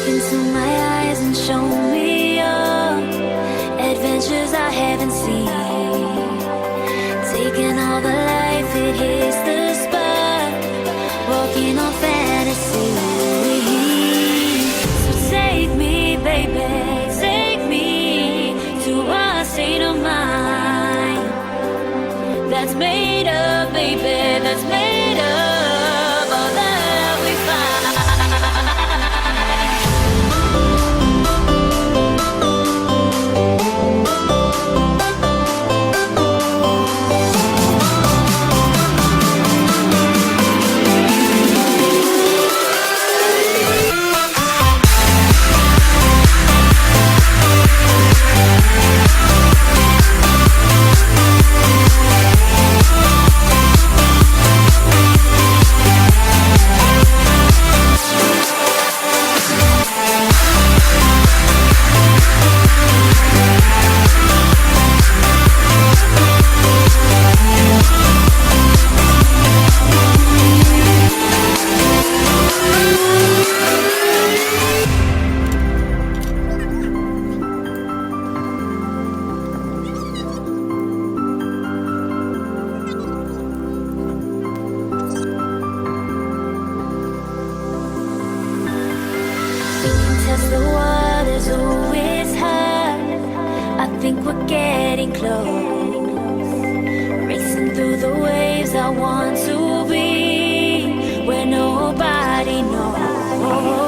into my eyes and show me your adventures I haven't seen. Taking all the life, it hits the spot. Walking on fantasy. So take me, baby, take me to a state of mind that's made up, baby, that's made up all that we find. Test the waters, oh it's hot. I think we're getting close. Racing through the waves, I want to be where nobody knows.